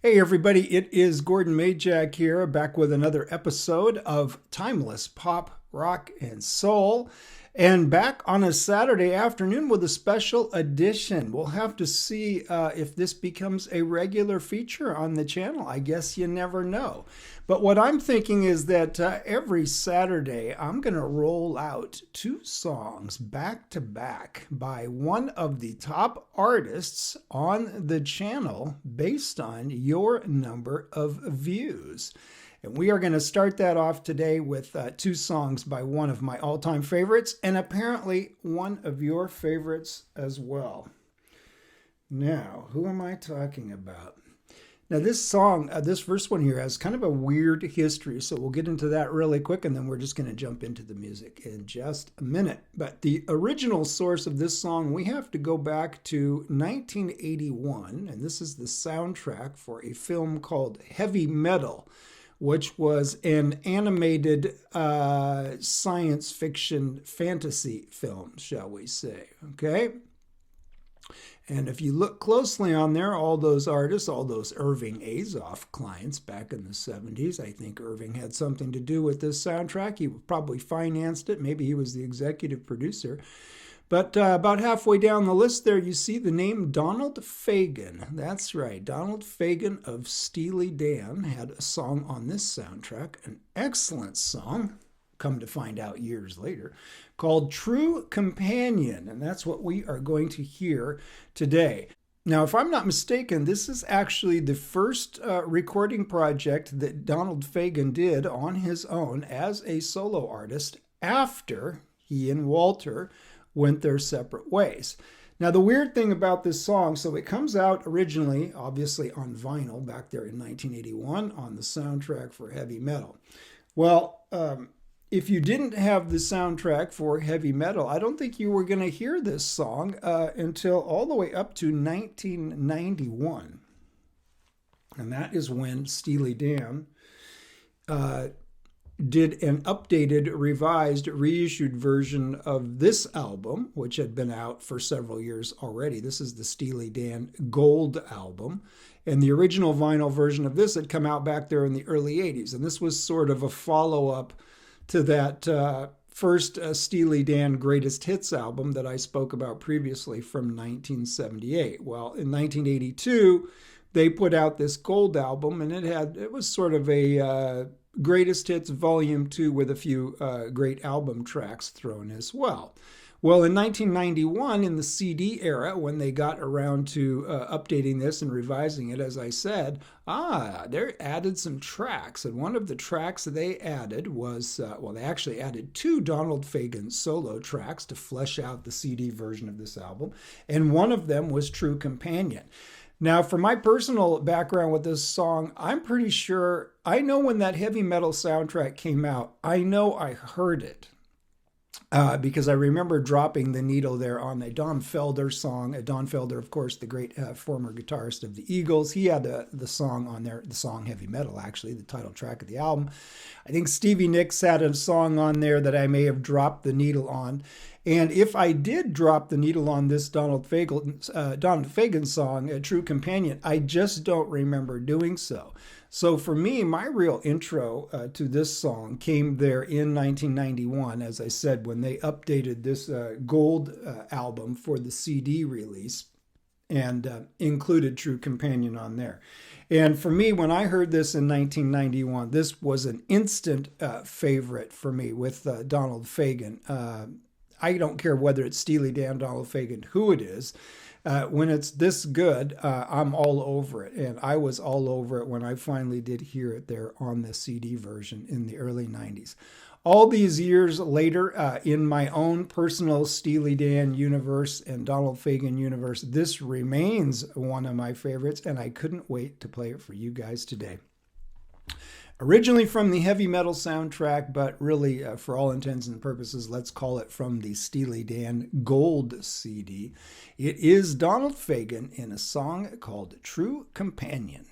Hey everybody, it is Gordon Majak here, back with another episode of Timeless Pop, Rock, and Soul. And back on a Saturday afternoon with a special edition. We'll have to see if this becomes a regular feature on the channel. I guess you never know. But what I'm thinking is that every Saturday I'm going to roll out two songs back to back by one of the top artists on the channel based on your number of views. And we are going to start that off today with two songs by one of my all-time favorites and apparently one of your favorites as well. Now, who am I talking about? Now, this song, this first one here has kind of a weird history, so we'll get into that really quick, and then we're just going to jump into the music in just a minute. But the original source of this song, we have to go back to 1981, and this is the soundtrack for a film called Heavy Metal, which was an animated science fiction fantasy film, shall we say, okay? And if you look closely on there, all those artists, all those Irving Azoff clients back in the 70s, I think Irving had something to do with this soundtrack. He probably financed it. Maybe he was the executive producer. But about halfway down the list there, you see the name Donald Fagen. That's right. Donald Fagen of Steely Dan had a song on this soundtrack, an excellent song, come to find out years later, called True Companion. And that's what we are going to hear today. Now, if I'm not mistaken, this is actually the first recording project that Donald Fagen did on his own as a solo artist after he and Walter went their separate ways. Now, the weird thing about this song, so it comes out originally, obviously, on vinyl back there in 1981 on the soundtrack for Heavy Metal. Well, if you didn't have the soundtrack for Heavy Metal, I don't think you were going to hear this song until all the way up to 1991. And that is when Steely Dan did an updated, revised, reissued version of this album, which had been out for several years already. This is the Steely Dan Gold album. And the original vinyl version of this had come out back there in the early 80s. And this was sort of a follow-up to that first Steely Dan Greatest Hits album that I spoke about previously from 1978. Well, in 1982, they put out this Gold album, and it was sort of a Greatest Hits Volume 2 with a few great album tracks thrown as well. Well, in 1991, in the CD era, when they got around to updating this and revising it, as I said, they added some tracks. And one of the tracks they added was, they actually added two Donald Fagen solo tracks to flesh out the CD version of this album. And one of them was True Companion. Now, for my personal background with this song, I'm pretty sure, I know when that Heavy Metal soundtrack came out, I know I heard it. Because I remember dropping the needle there on a Don Felder song. Don Felder, of course, the great former guitarist of the Eagles. He had the song on there, the song Heavy Metal, actually, the title track of the album. I think Stevie Nicks had a song on there that I may have dropped the needle on. And if I did drop the needle on this Donald Fagen song, True Companion, I just don't remember doing so. So for me, my real intro to this song came there in 1991, as I said, when they updated this Gold album for the CD release and included True Companion on there. And for me, when I heard this in 1991, this was an instant favorite for me with Donald Fagen. I don't care whether it's Steely Dan, Donald Fagen, who it is. When it's this good, I'm all over it. And I was all over it when I finally did hear it there on the CD version in the early 90s. All these years later, in my own personal Steely Dan universe and Donald Fagen universe, this remains one of my favorites, and I couldn't wait to play it for you guys today. Originally from the Heavy Metal soundtrack, but really, for all intents and purposes, let's call it from the Steely Dan Gold CD. It is Donald Fagen in a song called True Companion.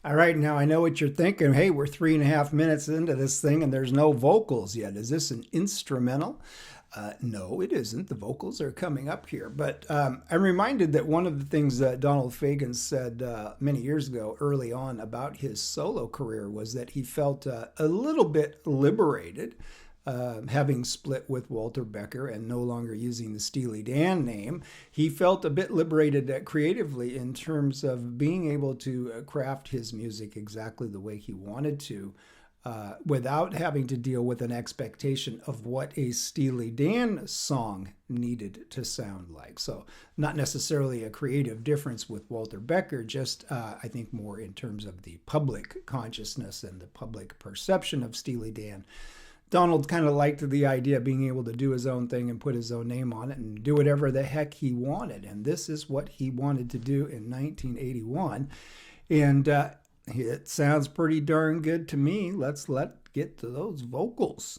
All right, now I know what you're thinking. Hey, we're 3.5 minutes into this thing and there's no vocals yet. Is this an instrumental? No, it isn't. The vocals are coming up here. But I'm reminded that one of the things that Donald Fagen said many years ago, early on, about his solo career was that he felt a little bit liberated, having split with Walter Becker and no longer using the Steely Dan name. He felt a bit liberated creatively in terms of being able to craft his music exactly the way he wanted to. Without having to deal with an expectation of what a Steely Dan song needed to sound like. So not necessarily a creative difference with Walter Becker, just I think more in terms of the public consciousness and the public perception of Steely Dan. Donald kind of liked the idea of being able to do his own thing and put his own name on it and do whatever the heck he wanted. And this is what he wanted to do in 1981. And it sounds pretty darn good to me. Let's get to those vocals.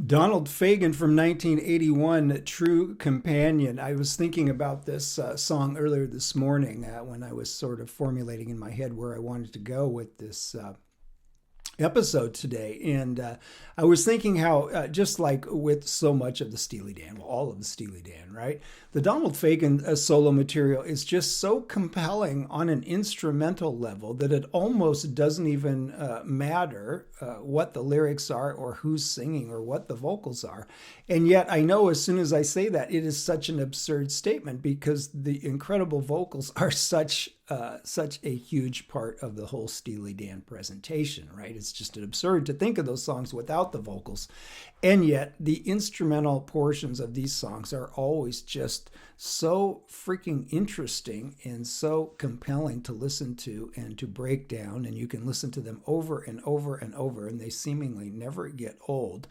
Donald Fagen from 1981, True Companion. I was thinking about this song earlier this morning when I was sort of formulating in my head where I wanted to go with this episode today. And I was thinking how, just like with so much of the Steely Dan, well, all of the Steely Dan, right? The Donald Fagen solo material is just so compelling on an instrumental level that it almost doesn't even matter what the lyrics are or who's singing or what the vocals are. And yet I know as soon as I say that, it is such an absurd statement because the incredible vocals are such a huge part of the whole Steely Dan presentation, right? It's just absurd to think of those songs without the vocals. And yet the instrumental portions of these songs are always just so freaking interesting and so compelling to listen to and to break down. And you can listen to them over and over and over, and they seemingly never get old.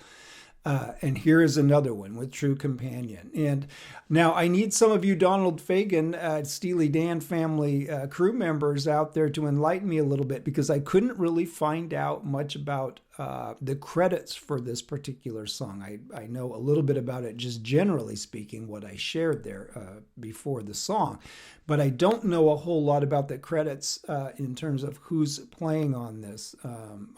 And here is another one with True Companion. And now I need some of you Donald Fagen, Steely Dan family crew members out there to enlighten me a little bit, because I couldn't really find out much about the credits for this particular song. I know a little bit about it, just generally speaking, what I shared there before the song. But I don't know a whole lot about the credits in terms of who's playing on this.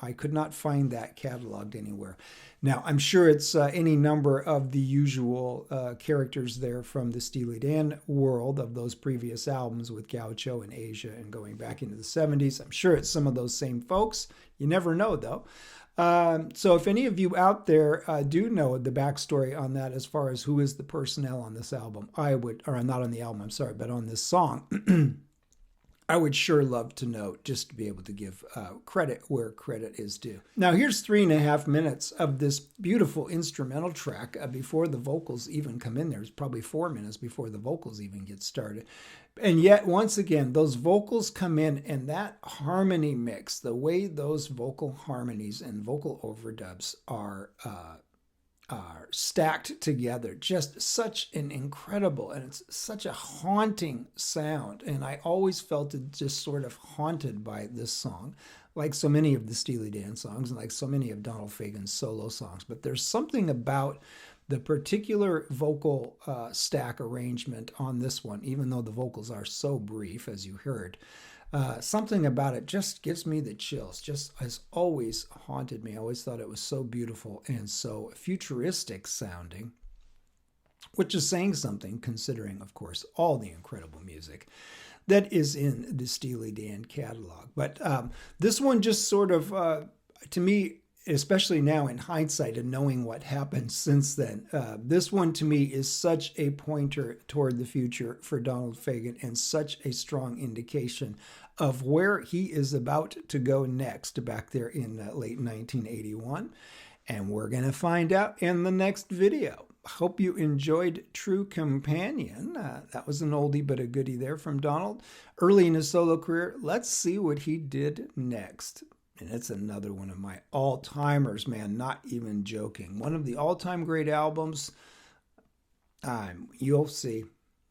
I could not find that cataloged anywhere. Now, I'm sure it's any number of the usual characters there from the Steely Dan world of those previous albums with Gaucho and Asia and going back into the 70s. I'm sure it's some of those same folks. You never know, though. So if any of you out there do know the backstory on that as far as who is the personnel on this album, I would, or not on the album, I'm sorry, but on this song, I would sure love to know, just to be able to give credit where credit is due. Now, here's 3.5 minutes of this beautiful instrumental track before the vocals even come in. There's probably 4 minutes before the vocals even get started. And yet, once again, those vocals come in, and that harmony mix, the way those vocal harmonies and vocal overdubs are stacked together, just such an incredible, and it's such a haunting sound. And I always felt just sort of haunted by this song, like so many of the Steely Dan songs and like so many of Donald Fagen's solo songs. But there's something about the particular vocal stack arrangement on this one, even though the vocals are so brief, as you heard, something about it just gives me the chills, just has always haunted me. I always thought it was so beautiful and so futuristic sounding, which is saying something considering, of course, all the incredible music that is in the Steely Dan catalog. But this one just sort of, to me, especially now in hindsight and knowing what happened since then, this one to me is such a pointer toward the future for Donald Fagen and such a strong indication of where he is about to go next back there in late 1981. And we're going to find out in the next video. Hope you enjoyed True Companion. That was an oldie but a goodie there from Donald. Early in his solo career, let's see what he did next. And it's another one of my all-timers, man, not even joking. One of the all-time great albums. You'll see.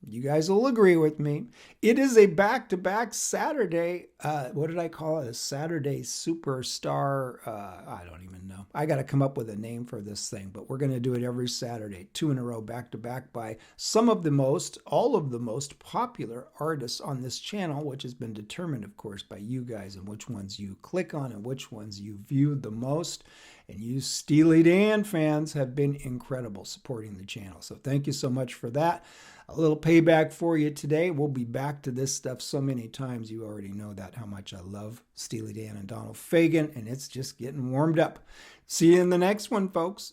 You guys will agree with me. It is a back-to-back Saturday. What did I call it? A Saturday Superstar. I don't even know. I got to come up with a name for this thing, but we're going to do it every Saturday, 2 in a row, back-to-back, by some of the most, all of the most popular artists on this channel, which has been determined, of course, by you guys and which ones you click on and which ones you viewed the most. And you Steely Dan fans have been incredible supporting the channel. So thank you so much for that. A little payback for you today. We'll be back to this stuff so many times. You already know that, how much I love Steely Dan and Donald Fagen, and it's just getting warmed up. See you in the next one, folks.